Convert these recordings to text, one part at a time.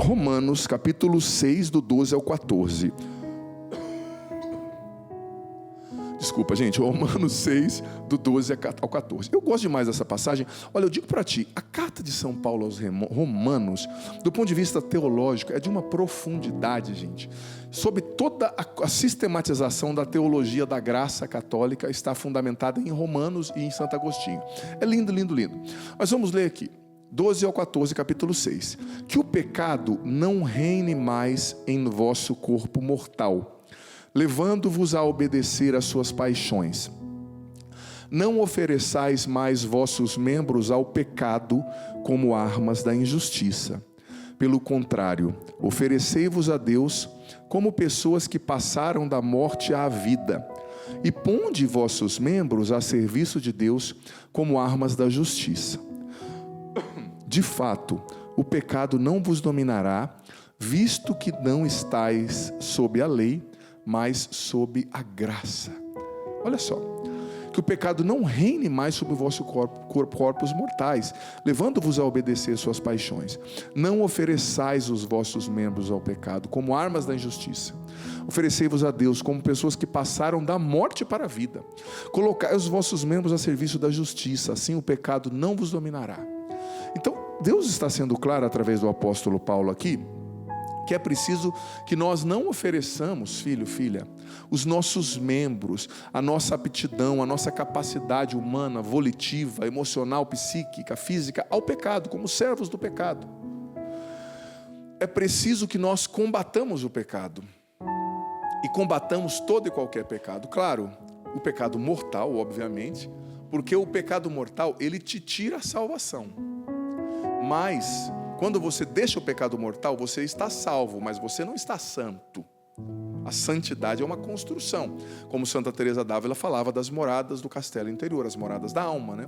Romanos capítulo 6, do 12 ao 14. Desculpa, gente, Romanos 6, do 12 ao 14. Eu gosto demais dessa passagem. Olha, eu digo para ti, a carta de São Paulo aos Romanos, do ponto de vista teológico, é de uma profundidade, gente. Sobre toda a sistematização da teologia da graça católica está fundamentada em Romanos e em Santo Agostinho. É lindo, lindo, lindo. Mas vamos ler aqui, 12 ao 14, capítulo 6. Que o pecado não reine mais em vosso corpo mortal, levando-vos a obedecer às suas paixões. Não ofereçais mais vossos membros ao pecado como armas da injustiça. Pelo contrário, oferecei-vos a Deus como pessoas que passaram da morte à vida, e ponde vossos membros a serviço de Deus como armas da justiça. De fato, o pecado não vos dominará, visto que não estáis sob a lei, mas sob a graça. Olha só, que o pecado não reine mais sobre o vosso corpos mortais, levando-vos a obedecer suas paixões. Não ofereçais os vossos membros ao pecado como armas da injustiça. Oferecei-vos a Deus como pessoas que passaram da morte para a vida. Colocai os vossos membros a serviço da justiça, assim o pecado não vos dominará. Então, Deus está sendo claro através do apóstolo Paulo aqui, que é preciso que nós não ofereçamos, filho, filha, os nossos membros, a nossa aptidão, a nossa capacidade humana, volitiva, emocional, psíquica, física, ao pecado, como servos do pecado. É preciso que nós combatamos o pecado, e combatamos todo e qualquer pecado. Claro, o pecado mortal, obviamente, porque o pecado mortal, ele te tira a salvação. Mas quando você deixa o pecado mortal, você está salvo, mas você não está santo. A santidade é uma construção. Como Santa Teresa d'Ávila falava das moradas do castelo interior, as moradas da alma, né?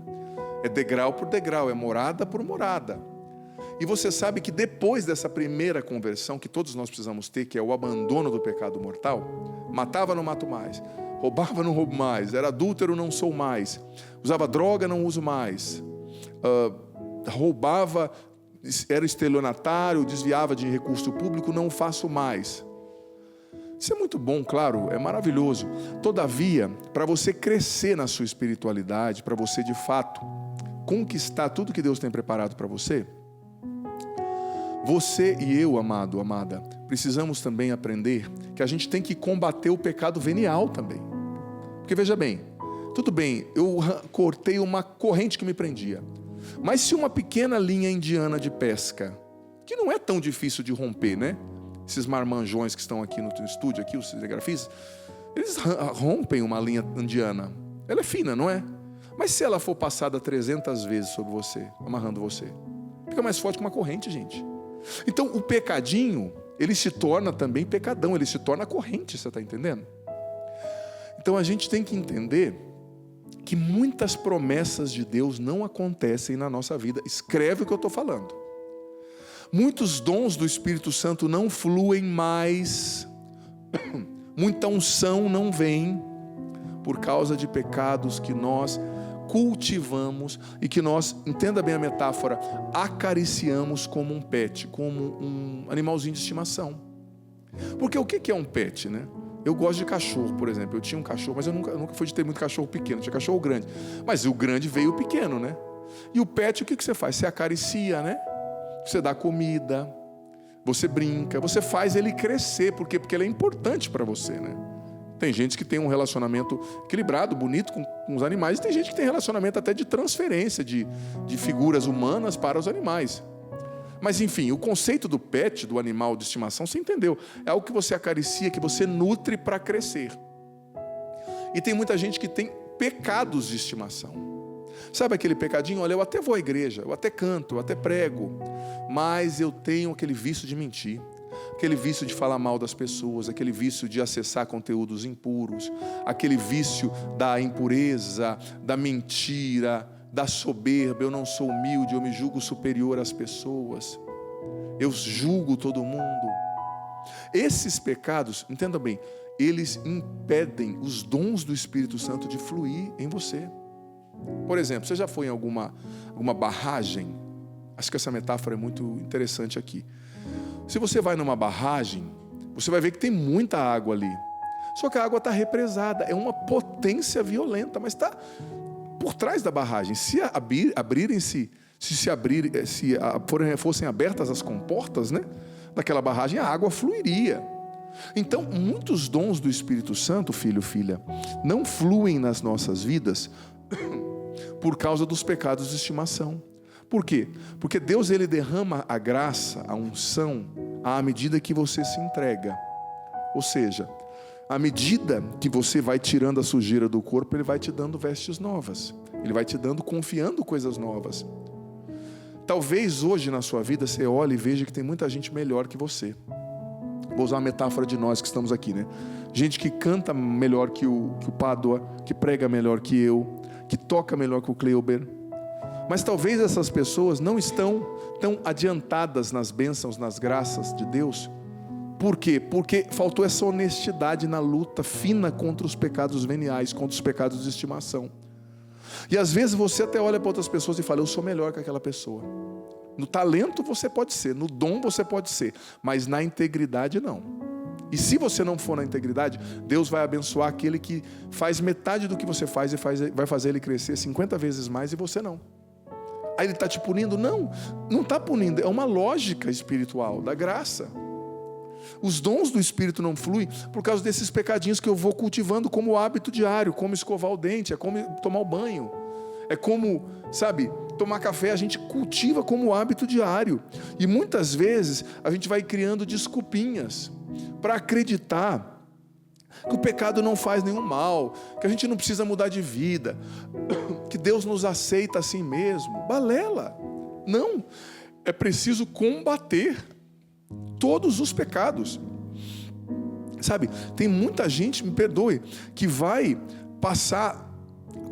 É degrau por degrau, é morada por morada. E você sabe que depois dessa primeira conversão, que todos nós precisamos ter, que é o abandono do pecado mortal, matava, não mato mais, roubava, não roubo mais, era adúltero, não sou mais, usava droga, não uso mais, roubava, era estelionatário, desviava de recurso público, não faço mais. Isso é muito bom, claro, é maravilhoso. Todavia, para você crescer na sua espiritualidade, para você de fato conquistar tudo que Deus tem preparado para você, você e eu, amado, amada, precisamos também aprender que a gente tem que combater o pecado venial também. Porque veja bem, tudo bem, eu cortei uma corrente que me prendia, mas se uma pequena linha indiana de pesca, que não é tão difícil de romper, né? Esses marmanjões que estão aqui no estúdio, aqui, os cinegrafistas, eles rompem uma linha indiana. Ela é fina, não é? Mas se ela for passada 300 vezes sobre você, amarrando você, fica mais forte que uma corrente, gente. Então o pecadinho, ele se torna também pecadão, ele se torna corrente, você está entendendo? Então a gente tem que entender que muitas promessas de Deus não acontecem na nossa vida. Escreve o que eu estou falando. Muitos dons do Espírito Santo não fluem mais, muita unção não vem, por causa de pecados que nós cultivamos e que nós, entenda bem a metáfora, acariciamos como um pet, como um animalzinho de estimação. Porque o que é um pet, né? Eu gosto de cachorro, por exemplo. Eu tinha um cachorro, mas eu nunca fui de ter muito cachorro pequeno. Tinha cachorro grande. Mas o grande veio o pequeno, né? E o pet, o que você faz? Você acaricia, né? Você dá comida, você brinca, você faz ele crescer. Por quê? Porque ele é importante para você, né? Tem gente que tem um relacionamento equilibrado, bonito com os animais. E tem gente que tem relacionamento até de transferência de figuras humanas para os animais. Mas enfim, o conceito do pet, do animal de estimação, você entendeu? É algo que você acaricia, que você nutre para crescer. E tem muita gente que tem pecados de estimação. Sabe aquele pecadinho? Olha, eu até vou à igreja, eu até canto, eu até prego, mas eu tenho aquele vício de mentir, aquele vício de falar mal das pessoas, aquele vício de acessar conteúdos impuros, aquele vício da impureza, da mentira, da soberba. Eu não sou humilde, eu me julgo superior às pessoas, eu julgo todo mundo. Esses pecados, entenda bem, eles impedem os dons do Espírito Santo de fluir em você. Por exemplo, você já foi em alguma barragem? Acho que essa metáfora é muito interessante aqui. Se você vai numa barragem, você vai ver que tem muita água ali. Só que a água está represada, é uma potência violenta, mas está por trás da barragem. Se fossem abertas as comportas, né, daquela barragem, a água fluiria. Então, muitos dons do Espírito Santo, filho, filha, não fluem nas nossas vidas por causa dos pecados de estimação. Por quê? Porque Deus, ele derrama a graça, a unção, à medida que você se entrega. Ou seja, à medida que você vai tirando a sujeira do corpo, ele vai te dando vestes novas. Ele vai te dando, confiando coisas novas. Talvez hoje na sua vida você olhe e veja que tem muita gente melhor que você. Vou usar a metáfora de nós que estamos aqui, né? Gente que canta melhor que o Pádua, que prega melhor que eu, que toca melhor que o Cleuber. Mas talvez essas pessoas não estão tão adiantadas nas bênçãos, nas graças de Deus. Por quê? Porque faltou essa honestidade na luta fina contra os pecados veniais, contra os pecados de estimação. E às vezes você até olha para outras pessoas e fala, eu sou melhor que aquela pessoa. No talento você pode ser, no dom você pode ser, mas na integridade não. E se você não for na integridade, Deus vai abençoar aquele que faz metade do que você faz e vai fazer ele crescer 50 vezes mais e você não. Aí ele está te punindo? Não, não está punindo, é uma lógica espiritual da graça. Os dons do Espírito não fluem por causa desses pecadinhos que eu vou cultivando como hábito diário, como escovar o dente, é como tomar o banho, é como, sabe, tomar café, a gente cultiva como hábito diário. E muitas vezes a gente vai criando desculpinhas para acreditar que o pecado não faz nenhum mal, que a gente não precisa mudar de vida, que Deus nos aceita assim mesmo. Balela. Não, é preciso combater todos os pecados. Sabe, tem muita gente, me perdoe, que vai passar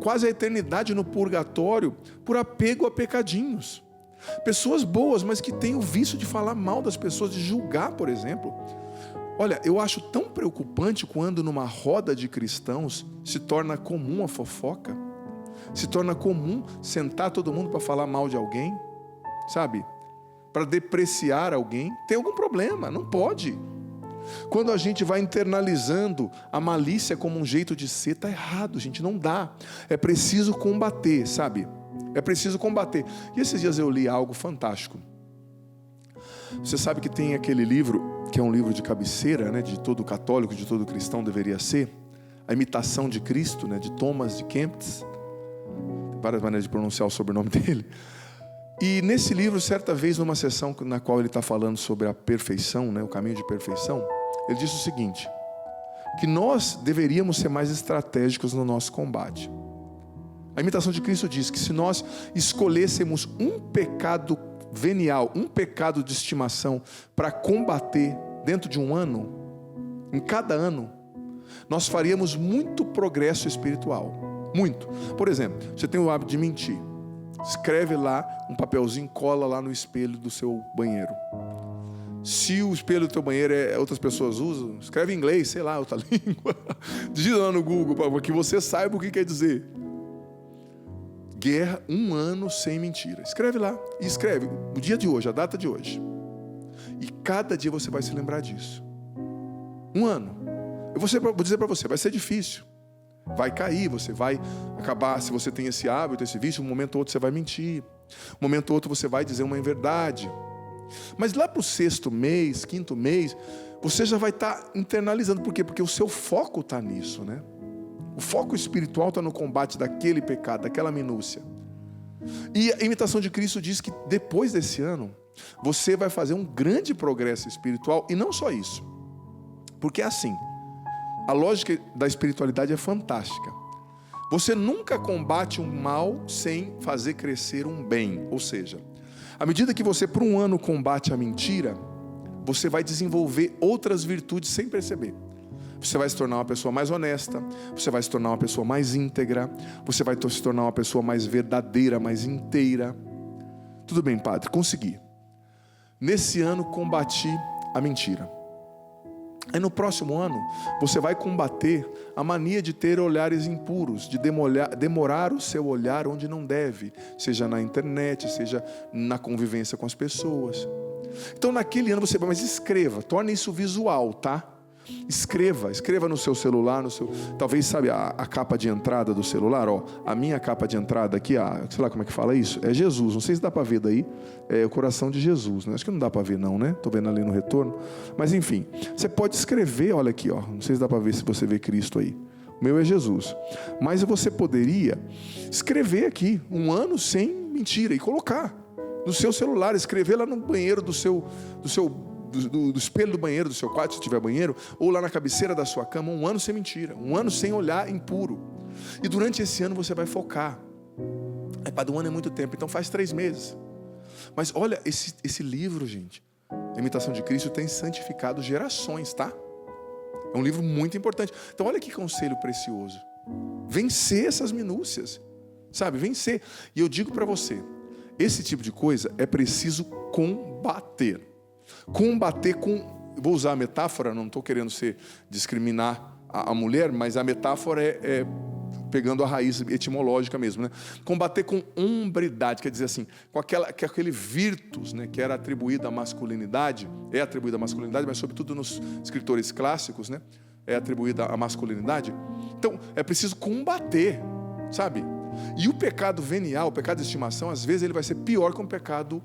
quase a eternidade no purgatório por apego a pecadinhos. Pessoas boas, mas que têm o vício de falar mal das pessoas, de julgar, por exemplo. Olha, eu acho tão preocupante quando numa roda de cristãos se torna comum a fofoca, se torna comum sentar todo mundo para falar mal de alguém, sabe? Para depreciar alguém. Tem algum problema, não pode. Quando a gente vai internalizando a malícia como um jeito de ser, está errado, gente, não dá. É preciso combater, sabe? É preciso combater. E esses dias eu li algo fantástico. Você sabe que tem aquele livro, que é um livro de cabeceira, né, de todo católico, de todo cristão deveria ser, A Imitação de Cristo, né, de Thomas de Kempis. Tem várias maneiras de pronunciar o sobrenome dele. E nesse livro, certa vez, numa sessão na qual ele está falando sobre a perfeição, né, o caminho de perfeição, ele diz o seguinte, que nós deveríamos ser mais estratégicos no nosso combate. A Imitação de Cristo diz que se nós escolhêssemos um pecado venial, um pecado de estimação para combater dentro de um ano, em cada ano, nós faríamos muito progresso espiritual. Muito. Por exemplo, você tem o hábito de mentir. Escreve lá um papelzinho, cola lá no espelho do seu banheiro. Se o espelho do teu banheiro outras pessoas usam, escreve em inglês, sei lá, outra língua. Digita lá no Google para que você saiba o que quer dizer. Guerra, 1 ano sem mentira. Escreve lá. E escreve o dia de hoje, a data de hoje. E cada dia você vai se lembrar disso. 1 ano. Eu vou dizer para você, vai ser difícil. Vai cair, você vai acabar, se você tem esse hábito, esse vício, um momento ou outro você vai mentir. Um momento ou outro você vai dizer uma inverdade. Mas lá para o 6º mês, 5º mês, você já vai estar internalizando. Por quê? Porque o seu foco está nisso, né? O foco espiritual está no combate daquele pecado, daquela minúcia. E a Imitação de Cristo diz que depois desse ano, você vai fazer um grande progresso espiritual. E não só isso. Porque é assim, a lógica da espiritualidade é fantástica. Você nunca combate um mal sem fazer crescer um bem. Ou seja, à medida que você por 1 ano combate a mentira, você vai desenvolver outras virtudes sem perceber. Você vai se tornar uma pessoa mais honesta, você vai se tornar uma pessoa mais íntegra, você vai se tornar uma pessoa mais verdadeira, mais inteira. Tudo bem, padre, consegui. Nesse ano combati a mentira. Aí no próximo ano, você vai combater a mania de ter olhares impuros, de demorar o seu olhar onde não deve, seja na internet, seja na convivência com as pessoas. Então naquele ano você vai, mas escreva, torne isso visual, tá? Escreva no seu celular, talvez, sabe, a capa de entrada do celular, ó, a minha capa de entrada aqui, sei lá como é que fala isso, é Jesus, não sei se dá para ver daí, é o coração de Jesus, né? Acho que não dá para ver não, né? Tô vendo ali no retorno, mas enfim, você pode escrever, olha aqui, ó, não sei se dá para ver, se você vê Cristo aí, o meu é Jesus, mas você poderia escrever aqui, 1 ano sem mentira, e colocar no seu celular, escrever lá no banheiro do espelho do banheiro do seu quarto, se tiver banheiro, ou lá na cabeceira da sua cama, 1 ano sem mentira, 1 ano sem olhar impuro. E durante esse ano você vai focar. Para 1 ano é muito tempo, então faz 3 meses. Mas olha, esse livro, gente, A Imitação de Cristo, tem santificado gerações, tá? É um livro muito importante. Então olha que conselho precioso. Vencer essas minúcias, sabe? Vencer. E eu digo para você, esse tipo de coisa é preciso combater. Combater vou usar a metáfora, não estou querendo discriminar a mulher, mas a metáfora é pegando a raiz etimológica mesmo, né? Combater com hombridade, quer dizer assim, com aquele virtus, né, que era atribuído à masculinidade, é atribuído à masculinidade, mas sobretudo nos escritores clássicos, né, é atribuída à masculinidade. Então, é preciso combater, sabe? E o pecado venial, o pecado de estimação, às vezes ele vai ser pior que um pecado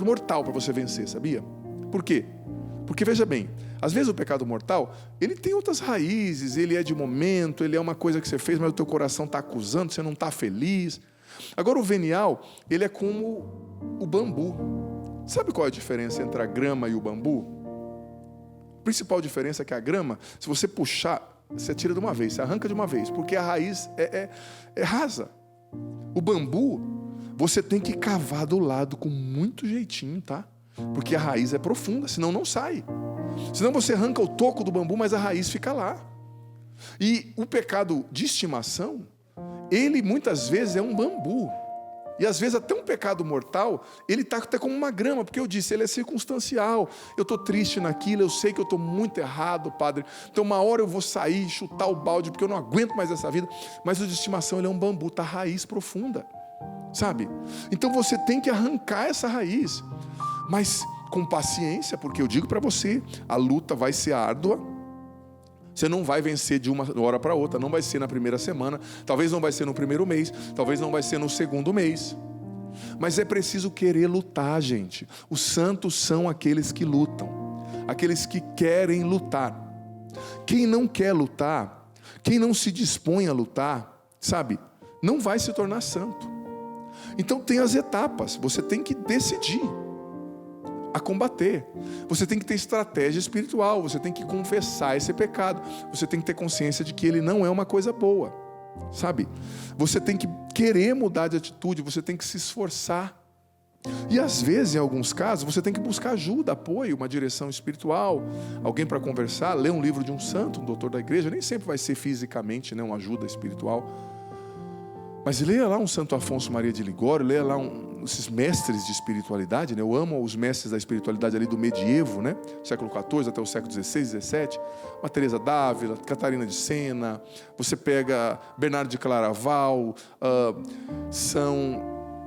mortal para você vencer, sabia? Por quê? Porque veja bem, às vezes o pecado mortal, ele tem outras raízes, ele é de momento, ele é uma coisa que você fez, mas o teu coração está acusando, você não está feliz. Agora o venial, ele é como o bambu. Sabe qual é a diferença entre a grama e o bambu? A principal diferença é que a grama, se você puxar, você tira de uma vez, você arranca de uma vez, porque a raiz é rasa. O bambu, você tem que cavar do lado com muito jeitinho, tá? Porque a raiz é profunda, senão não sai. Senão você arranca o toco do bambu, mas a raiz fica lá. E o pecado de estimação, ele muitas vezes é um bambu. E às vezes até um pecado mortal, ele está até como uma grama, porque eu disse, ele é circunstancial. Eu estou triste naquilo, eu sei que eu estou muito errado, padre. Então uma hora eu vou sair, chutar o balde, porque eu não aguento mais essa vida. Mas o de estimação, ele é um bambu, está a raiz profunda, sabe? Então você tem que arrancar essa raiz. Mas com paciência, porque eu digo para você, a luta vai ser árdua. Você não vai vencer de uma hora para outra, não vai ser na primeira semana, talvez não vai ser no primeiro mês, talvez não vai ser no segundo mês. Mas é preciso querer lutar, gente. Os santos são aqueles que lutam, aqueles que querem lutar. Quem não quer lutar, quem não se dispõe a lutar, sabe, não vai se tornar santo. Então tem as etapas, você tem que decidir a combater. Você tem que ter estratégia espiritual, você tem que confessar esse pecado, você tem que ter consciência de que ele não é uma coisa boa, sabe? Você tem que querer mudar de atitude, você tem que se esforçar. E às vezes, em alguns casos, você tem que buscar ajuda, apoio, uma direção espiritual, alguém para conversar, ler um livro de um santo, um doutor da igreja. Nem sempre vai ser fisicamente, né, uma ajuda espiritual. Mas leia lá um Santo Afonso Maria de Ligório, leia lá esses mestres de espiritualidade, né? Eu amo os mestres da espiritualidade ali do medievo, né? Século XIV até o século XVI, XVII. Uma Teresa d'Ávila, Catarina de Sena, você pega Bernardo de Claraval, Santo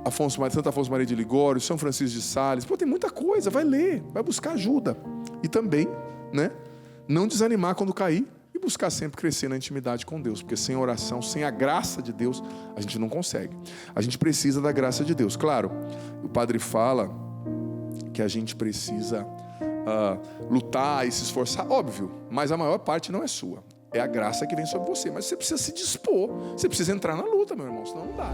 Afonso Maria de Ligório, São Francisco de Sales. Pô, tem muita coisa, vai ler, vai buscar ajuda. E também, né, não desanimar quando cair. E buscar sempre crescer na intimidade com Deus, porque sem oração, sem a graça de Deus, a gente não consegue. A gente precisa da graça de Deus. Claro, o padre fala que a gente precisa lutar e se esforçar, óbvio, mas a maior parte não é sua. É a graça que vem sobre você, mas você precisa se dispor, você precisa entrar na luta, meu irmão, senão não dá.